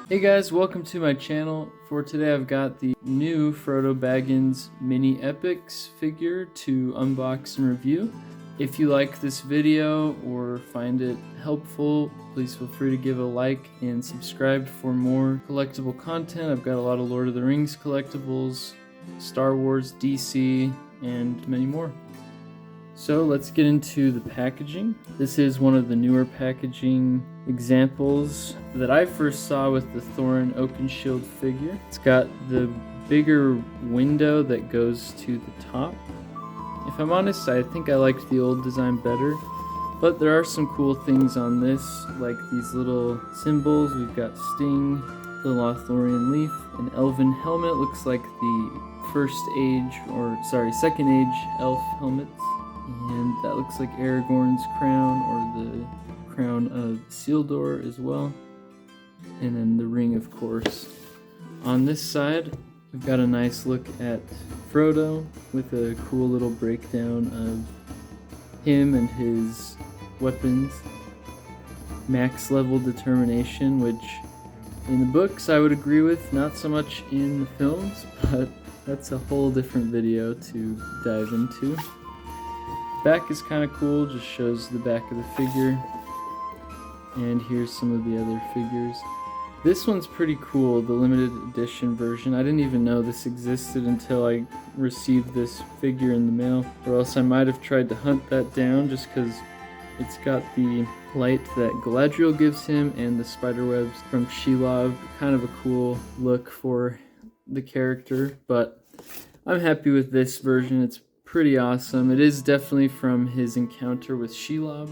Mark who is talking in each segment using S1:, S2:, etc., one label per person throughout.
S1: Hey guys, welcome to my channel. For today I've got the new Frodo Baggins Mini Epics figure to unbox and review. If you like this video or find it helpful, please feel free to give a like and subscribe for more collectible content. I've got a lot of Lord of the Rings collectibles, Star Wars, DC, and many more. So let's get into the packaging. This is one of the newer packaging examples that I first saw with the Thorin Oakenshield figure. It's got the bigger window that goes to the top. If I'm honest, I think I liked the old design better, but there are some cool things on this, like these little symbols. We've got Sting, the Lothlorien leaf, an elven helmet. Looks like the second age elf helmets. And that looks like Aragorn's crown, or the crown of Isildur as well. And then the ring, of course. On this side, we've got a nice look at Frodo with a cool little breakdown of him and his weapons. Max level determination, which in the books I would agree with, not so much in the films, but that's a whole different video to dive into. Back is kind of cool, just shows the back of the figure. And here's some of the other figures. This one's pretty cool, the limited edition version. I didn't even know this existed until I received this figure in the mail, or else I might have tried to hunt that down just because it's got the light that Galadriel gives him and the spiderwebs from Shelob. Kind of a cool look for the character, but I'm happy with this version. It's pretty awesome. It is definitely from his encounter with Shelob.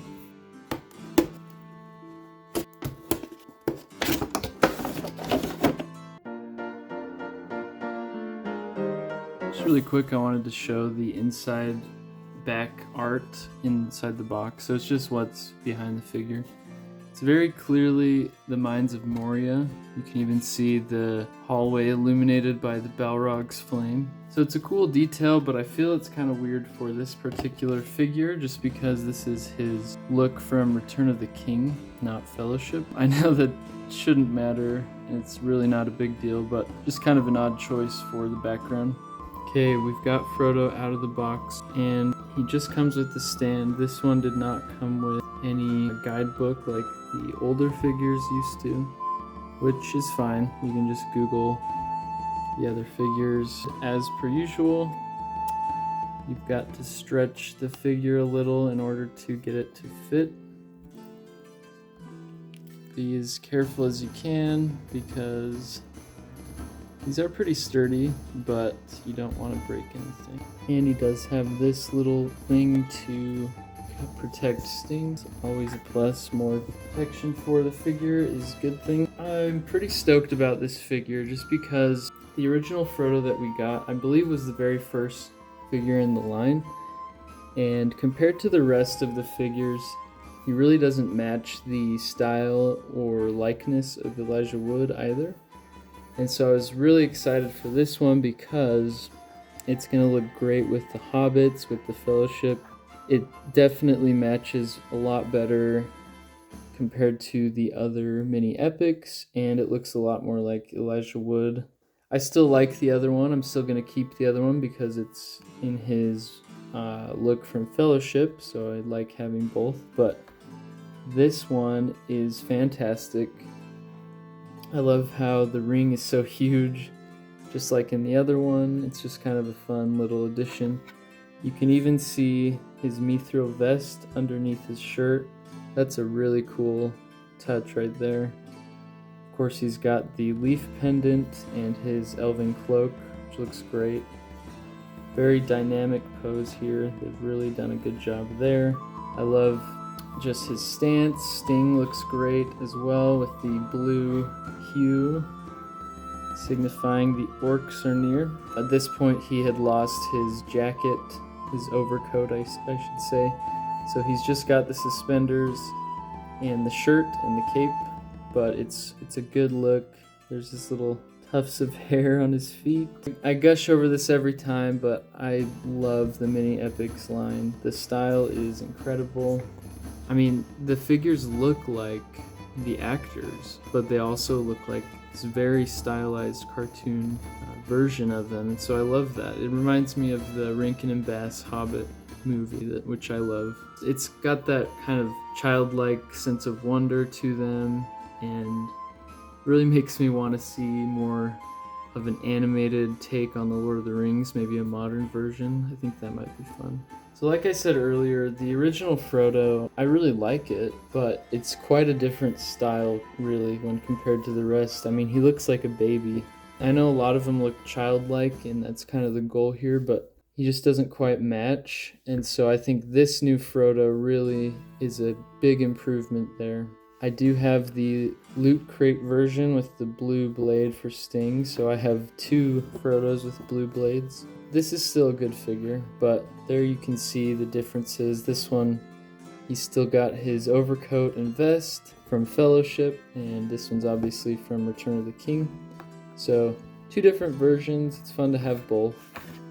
S1: Just really quick, I wanted to show the inside back art inside the box. So it's just what's behind the figure. It's very clearly the Mines of Moria. You can even see the hallway illuminated by the Balrog's flame. So it's a cool detail, but I feel it's kind of weird for this particular figure just because this is his look from Return of the King, not Fellowship. I know that shouldn't matter, and it's really not a big deal, but just kind of an odd choice for the background. Okay, we've got Frodo out of the box, and he just comes with the stand. This one did not come with any guidebook like the older figures used to, which is fine. You can just Google the other figures as per usual. You've got to stretch the figure a little in order to get it to fit. Be as careful as you can because these are pretty sturdy, but you don't want to break anything. And he does have this little thing to protect stings. Always a plus. More protection for the figure is a good thing. I'm pretty stoked about this figure just because the original Frodo that we got, I believe, was the very first figure in the line. And compared to the rest of the figures, he really doesn't match the style or likeness of Elijah Wood either. And so I was really excited for this one because it's going to look great with the Hobbits, with the Fellowship. It definitely matches a lot better compared to the other mini epics, and it looks a lot more like Elijah Wood. I still like the other one. I'm still going to keep the other one because it's in his look from Fellowship, so I like having both. But this one is fantastic. I love how the ring is so huge, just like in the other one. It's just kind of a fun little addition. You can even see his mithril vest underneath his shirt. That's a really cool touch right there. Of course, he's got the leaf pendant and his elven cloak, which looks great. Very dynamic pose here. They've really done a good job there. I love just his stance. Sting looks great as well with the blue hue, signifying the orcs are near. At this point, he had lost his jacket, his overcoat, I should say. So he's just got the suspenders and the shirt and the cape, but it's a good look. There's this little tufts of hair on his feet. I gush over this every time, but I love the Mini Epics line. The style is incredible. I mean, the figures look like the actors, but they also look like this very stylized cartoon version of them, and so I love that. It reminds me of the Rankin and Bass Hobbit movie, which I love. It's got that kind of childlike sense of wonder to them, and really makes me want to see more of an animated take on the Lord of the Rings, maybe a modern version. I think that might be fun. So like I said earlier, the original Frodo, I really like it, but it's quite a different style, really, when compared to the rest. I mean, he looks like a baby. I know a lot of them look childlike, and that's kind of the goal here, but he just doesn't quite match. And so I think this new Frodo really is a big improvement there. I do have the Loot Crate version with the blue blade for Sting, so I have 2 Frodos with blue blades. This is still a good figure, but there you can see the differences. This one, he's still got his overcoat and vest from Fellowship, and this one's obviously from Return of the King. So 2 different versions, it's fun to have both.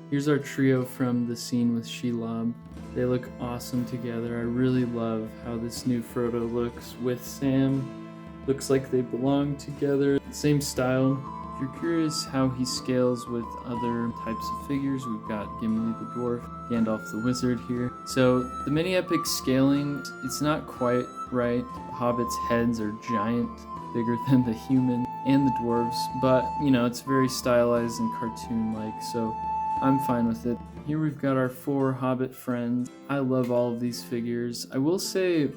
S1: Here's our trio from the scene with Shelob. They look awesome together. I really love how this new Frodo looks with Sam. Looks like they belong together. Same style. If you're curious how he scales with other types of figures, we've got Gimli the Dwarf, Gandalf the Wizard here. So the Mini Epic scaling, it's not quite right. The Hobbits' heads are giant, bigger than the human and the dwarves, but you know, it's very stylized and cartoon-like, so I'm fine with it. Here we've got our 4 Hobbit friends. I love all of these figures. I will say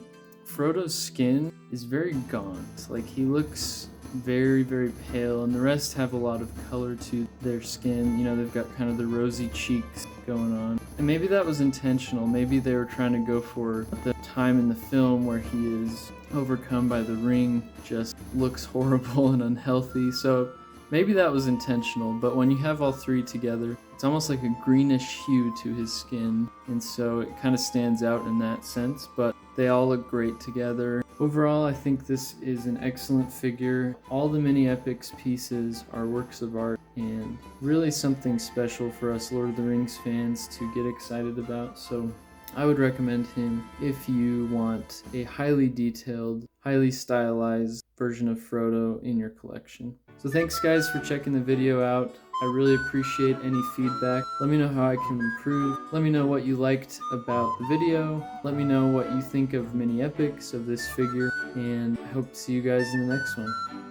S1: Frodo's skin is very gaunt. Like, he looks very, very pale, and the rest have a lot of color to their skin. You know, they've got kind of the rosy cheeks going on. And maybe that was intentional. Maybe they were trying to go for the time in the film where he is overcome by the ring, just looks horrible and unhealthy. So maybe that was intentional, but when you have all 3 together, it's almost like a greenish hue to his skin, and so it kind of stands out in that sense, but they all look great together. Overall, I think this is an excellent figure. All the Mini Epics pieces are works of art, and really something special for us Lord of the Rings fans to get excited about, so I would recommend him if you want a highly detailed, highly stylized version of Frodo in your collection. So thanks guys for checking the video out. I really appreciate any feedback. Let me know how I can improve. Let me know what you liked about the video. Let me know what you think of Mini Epics, of this figure, and I hope to see you guys in the next one.